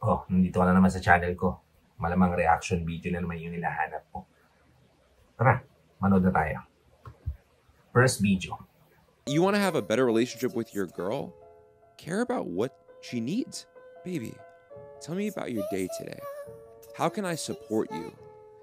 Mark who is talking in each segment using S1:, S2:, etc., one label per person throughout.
S1: Oh, nandito ka na naman sa channel ko. Malamang reaction video na naman yung hinahanap mo. Tara, manood na tayo. First video.
S2: You want to have a better relationship with your girl? Care about what she needs. Baby, tell me about your day today. How can I support you?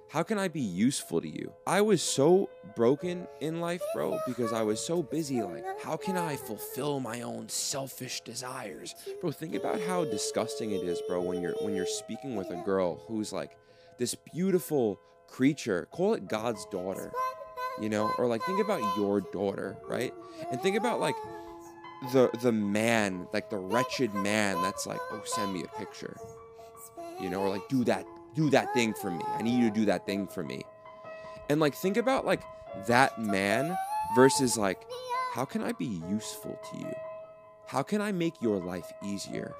S2: How can I be useful to you? I was so broken in life, bro, because I was so busy. Like, how can I fulfill my own selfish desires? Bro, think about how disgusting it is, bro, when you're speaking with a girl who's like this beautiful creature. Call it God's daughter, you know? Or like, think about your daughter, right? And think about like the man, like the wretched man that's like, oh, send me a picture, you know, or like do that thing for me. I need you to do that thing for me. And like, think about like that man versus like, how can I be useful to you? How can I make your life easier?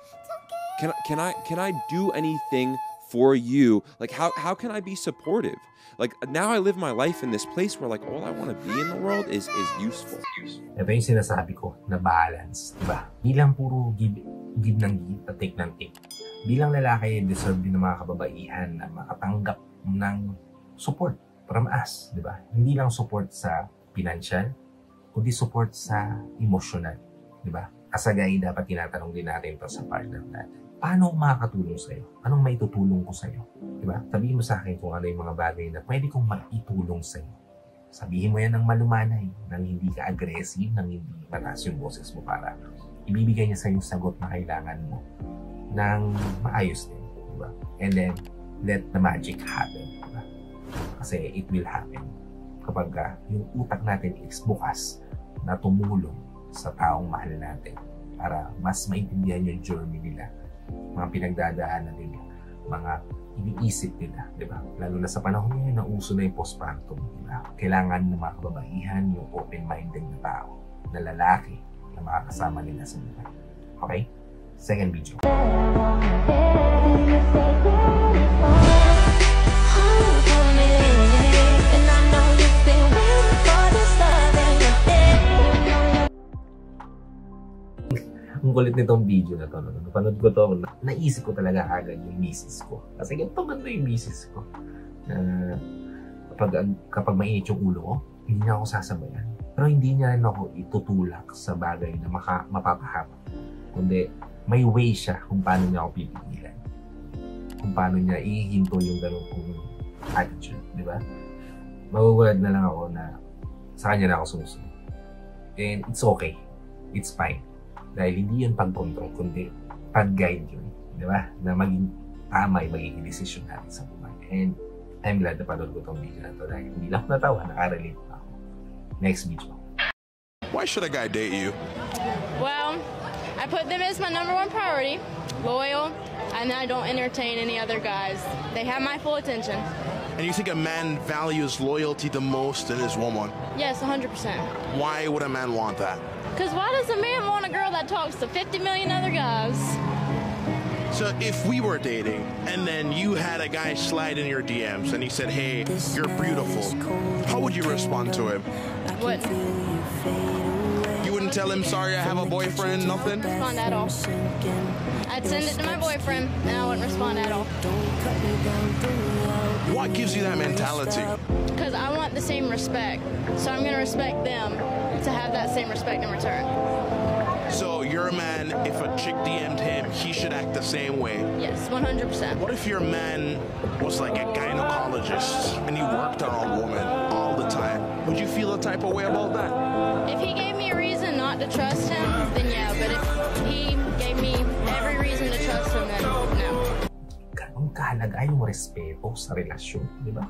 S2: Can I do anything for you? Like, how can I be supportive? Like, now I live my life in this place where like all I want to be in the world is useful.
S1: Ito yung sinasabi ko na balance, diba? Bilang puro give ng give at take ng take. Bilang lalaki, deserve din ng mga kababaihan na makatanggap ng support from us, di ba? Hindi lang support sa financial, kundi support sa emotional, di ba? As a guy, dapat tinatanong din natin ito sa partner natin. Paano makakatulong sa'yo? Anong maitutulong ko sa'yo? Di ba? Sabihin mo sa akin kung ano yung mga bagay na pwede kong maitulong sa'yo. Sabihin mo yan ng malumanay, nang hindi ka aggressive, nang hindi mataas yung boses mo para ibibigay niya sa'yo yung sagot na kailangan mo ng maayos din, diba? And then, let the magic happen, diba? Kasi it will happen kapag yung utak natin is bukas na tumulong sa taong mahal natin para mas maintindihan yung journey nila, mga pinagdadaanan nila, mga iniisip nila, diba? Lalo na sa panahon ngayon na uso na yung postpartum, diba? Kailangan ng mga kababaihan yung open-minded na tao, na lalaki na makakasama nila sa buhay. Okay? Second video. Ang kulit nitong video na to. Napanood ko to, naisip ko talaga agad yung misis ko. Kasi ganito ganda yung misis ko. Kapag mainit yung ulo ko, hindi niya ako sasabayan. Pero hindi niya rin ako itutulak sa bagay na mapapahama. Kundi may way siya kung paano niya ako pipigilan. Kung paano niya ihinto yung ganun kong attitude, di ba? Magugulat na lang ako na sa kanya na ako sumusunod. And it's okay. It's fine. Dahil hindi yun pag-control, kundi pag-guide yun. Di ba? Na maging tama yung magiging desisyon natin sa buhay. And I'm glad na panood ko itong video na ito dahil hindi lang ako natawa, nakarelate na ako. Next video.
S3: Why should a guy date you?
S4: Well, I put them as my #1 priority, loyal, and I don't entertain any other guys. They have my full attention.
S3: And you think a man values loyalty the most in his woman?
S4: Yes, 100%.
S3: Why would a man want that?
S4: Because why does a man want a girl that talks to 50 million other guys?
S3: So if we were dating and then you had a guy slide in your DMs and he said, hey, you're beautiful, how would you respond to him?
S4: What?
S3: You wouldn't tell him, sorry, I have a boyfriend, nothing?
S4: Respond at all. I'd send it to my boyfriend and I wouldn't respond at all.
S3: What gives you that mentality?
S4: Because I want the same respect. So I'm going to respect them to have that same respect in return.
S3: So you're a man, if a chick DM'd him, he should act the same way?
S4: Yes, 100%.
S3: What if your man was like a gynecologist and he worked on women all the time? Would you feel a type of way about that?
S4: If he gave me a reason not to trust him, then yeah. But if he gave me every reason to trust him, then no.
S1: Ganun kahalaga yung respeto sa relasyon, di ba?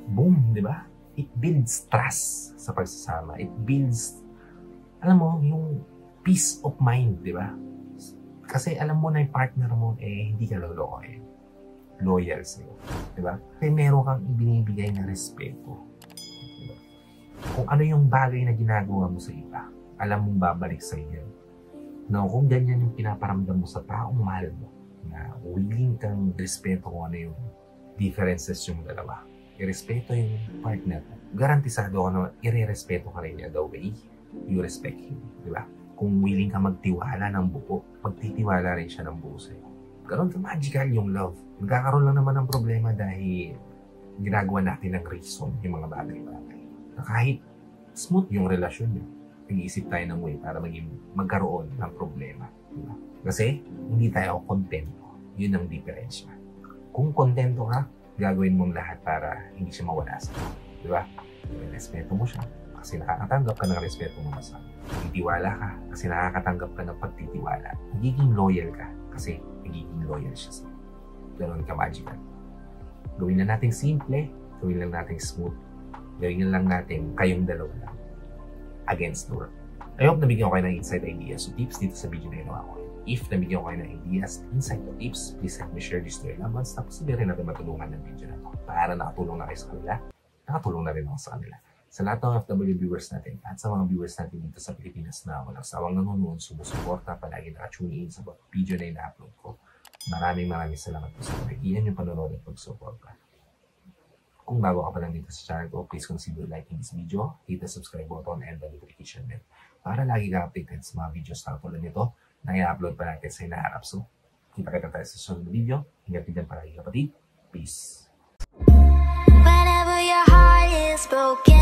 S1: Boom, di ba? It builds trust sa pagsasama. It builds, alam mo, yung peace of mind, di ba? Kasi alam mo na yung partner mo, hindi ka loloko loyal sa'yo, di ba? Kasi meron kang ibinibigay na respeto. Diba? Kung ano yung bagay na ginagawa mo sa iba, alam mong babalik sa iyo. No, kung ganyan yung pinaparamdam mo sa taong mahal mo, na willing kang respeto kung ano yung differences yung dalawa. I-respeto yung partner mo. Garantisado ko na i-respeto ka rin niya the way you respect him, di ba? Kung willing ka magtiwala ng buo, magtitiwala rin siya ng buo sa'yo. Ganon ka-magical yung love. Magkakaroon lang naman ng problema dahil ginagawa natin ng reason yung mga bagay-bagay. Na kahit smooth yung relasyon nyo, nag-iisip tayo ng way para magkaroon ng problema. Diba? Kasi hindi tayo kontento. Yun ang difference. Kung kontento ka, gagawin mong lahat para hindi siya mawala sa iyo. Diba? Respeto mo siya kasi nakakatanggap ka ng respeto mo sa kanya. Titiwala ka kasi nakakatanggap ka ng pagtitiwala. Nagiging loyal ka kasi nagiging loyal siya sa iyo. Ganon ka magical. Gawin na natin simple, gawin lang natin smooth, gawin lang natin kayong dalawa lang against the world. I hope nabigyan ko kayo ng insight ideas o tips dito sa video na ginawa ko. If nabigyan ko kayo ng ideas, insight o tips, please help me share this to your loved ones. Tapos sabi rin natin matulungan ng video na ito. Para nakatulong na kayo sa kanila, nakatulong na rin ako sa kanila. Sa lahat ng FW viewers natin at sa mga viewers natin dito sa Pilipinas na walang sawang nanonood, sumusuporta, palagi nakatune in sa video na ina-upload ko. Maraming salamat po sa pagkikiyan yung panonood at pagsuporta. Kung bago ka pa lang dito sa channel ko, please consider liking this video, hit the subscribe button and the notification bell para lagi ka updated sa mga videos na tulad nito na i-upload pa natin sa hinaharap. So, kita-kita tayo sa susunod na video. Ingat din palagi kapatid. Peace!
S5: Whenever your heart is broken